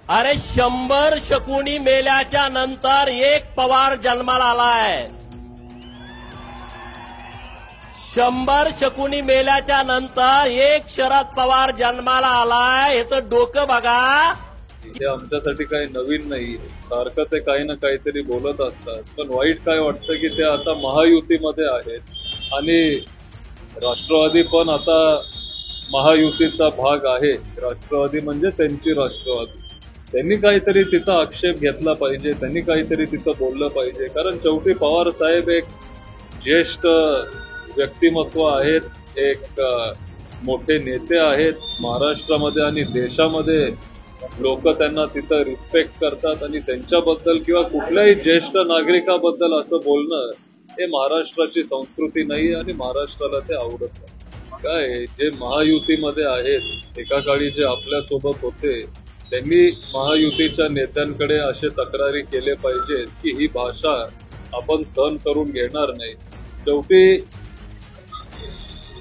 अरे 100 शकुनी मेल्याच्या नंतर एक पवार जन्माला आलाय। 100 शकुनी मेल्याच्या नंतर एक शरद पवार जन्माला आलाय। हे तर डोकं बघा। हे आमच्यासाठी काही नवीन नाही, सारखं ते काही ना काहीतरी बोलत असतात। पण वाईट काय वाटतं की ते आता महायुतीमध्ये आहेत आणि राष्ट्रवादी पण आता महायुतीचा भाग आहे। राष्ट्रवादी म्हणजे त्यांची राष्ट्रवादी। त्यांनी काहीतरी तिथं आक्षेप घेतला पाहिजे, त्यांनी काहीतरी तिथं बोललं पाहिजे, कारण शेवटी पवार साहेब एक ज्येष्ठ व्यक्तिमत्व आहेत, एक मोठे नेते आहेत महाराष्ट्रामध्ये आणि देशामध्ये। लोक त्यांना तिथं रिस्पेक्ट करतात आणि त्यांच्याबद्दल किंवा कुठल्याही ज्येष्ठ नागरिकाबद्दल असं बोलणं हे महाराष्ट्राची संस्कृती नाही आणि महाराष्ट्राला ते आवडत नाही। काय जे महायुतीमध्ये आहेत, एका काळी जे आपल्यासोबत होते, त्यांनी महायुतीच्या नेत्यांकडे असे तक्रारी केले पाहिजेत की ही भाषा आपण सहन करून घेणार नाही। शेवटी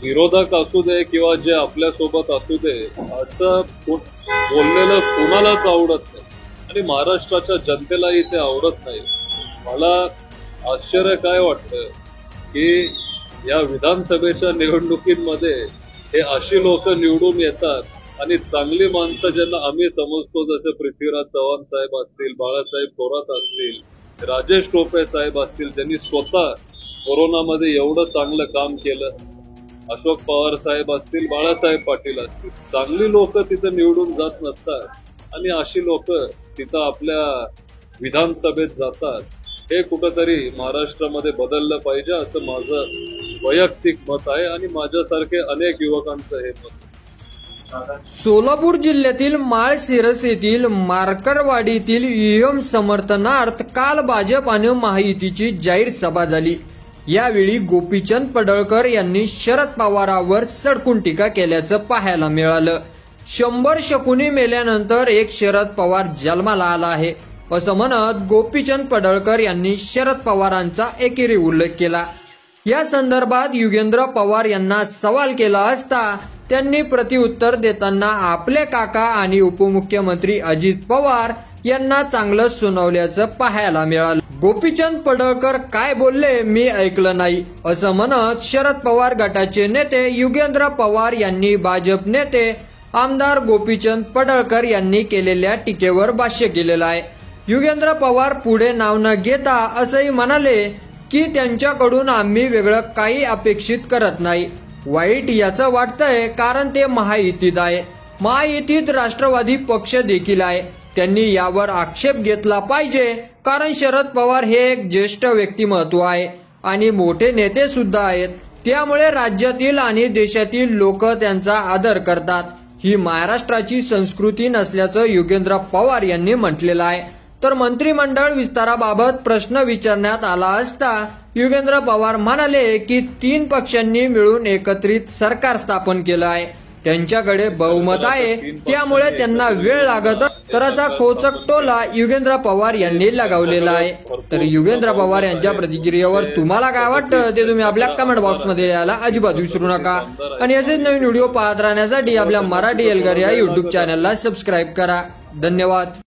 विरोधक असू दे किंवा जे आपल्यासोबत असू दे, असं बोललेलं कुणालाच आवडत नाही आणि महाराष्ट्राच्या जनतेलाही ते आवडत नाही। मला आश्चर्य काय वाटतं की या विधानसभेच्या निवडणुकीमध्ये हे अशी लोक निवडून येतात आणि चांगली माणसं ज्यांना आम्ही समजतो, जसे पृथ्वीराज चव्हाण साहेब असतील, बाळासाहेब थोरात असतील, राजेश टोपे साहेब असतील, त्यांनी स्वतः कोरोनामध्ये एवढं चांगलं काम केलं, अशोक पवार साहेब असतील, बाळासाहेब पाटील असतील, चांगली लोक तिथं निवडून जात नसतात आणि अशी लोक तिथं आपल्या विधानसभेत जातात। हे कुठंतरी महाराष्ट्रामध्ये बदललं पाहिजे असं माझं वैयक्तिक मत आहे आणि माझ्यासारखे अनेक युवकांचं हे मत। सोलापूर जिल्ह्यातील माळशिरस येथील मार्करवाडीतील ईव्हीएम समर्थनार्थ काल भाजप आणि महायुतीची जाहीर सभा झाली। यावेळी गोपीचंद पडळकर यांनी शरद पवारांवर सडकून टीका केल्याचं पाहायला मिळालं। 100 शकुनी मेल्यानंतर एक शरद पवार जन्माला आला आहे असं म्हणत गोपीचंद पडळकर यांनी शरद पवारांचा एकेरी उल्लेख केला। या संदर्भात युगेंद्र पवार यांना सवाल केला असता त्यांनी प्रतिउत्तर देताना आपले काका आणि उपमुख्यमंत्री अजित पवार यांना चांगलं सुनावल्याचं पाहायला मिळालं। गोपीचंद पडळकर काय बोलले मी ऐकलं नाही असं म्हणत शरद पवार गटाचे नेते युगेंद्र पवार यांनी भाजप नेते आमदार गोपीचंद पडळकर यांनी केलेल्या टीकेवर भाष्य केलेलं आहे। युगेंद्र पवार पुढे नाव न घेता असंही म्हणाले की त्यांच्याकडून आम्ही वेगळं काही अपेक्षित करत नाही। वाईट याचं वाटतंय कारण ते महायुतीत आहे, महायुतीत राष्ट्रवादी पक्ष देखील आहे। त्यांनी यावर आक्षेप घेतला पाहिजे कारण शरद पवार हे एक ज्येष्ठ व्यक्तिमत्व आहे आणि मोठे नेते सुद्धा आहेत, त्यामुळे राज्यातील आणि देशातील लोक त्यांचा आदर करतात। ही महाराष्ट्राची संस्कृती नसल्याचं युगेंद्र पवार यांनी म्हटलेलं आहे। तर मंत्रिमंडळ विस्ताराबाबत प्रश्न विचारण्यात आला असता युगेंद्र पवार म्हणाले की 3 पक्षांनी मिळून एकत्रित सरकार स्थापन केलं आहे, त्यांच्याकडे बहुमत आहे, त्यामुळे त्यांना वेळ लागत तराचा खोचक टोला युगेंद्र पवार यांनी लगावलेला आहे। तर युगेंद्र पवार यांच्या प्रतिक्रियेवर तुम्हाला काय वाटतं ते तुम्ही आपल्या कमेंट बॉक्समध्ये यायला अजिबात विसरू नका आणि असेच नवीन व्हिडिओ पाहत राहण्यासाठी आपल्या मराठी एल्गार या युट्यूब चॅनलला सबस्क्राईब करा। धन्यवाद।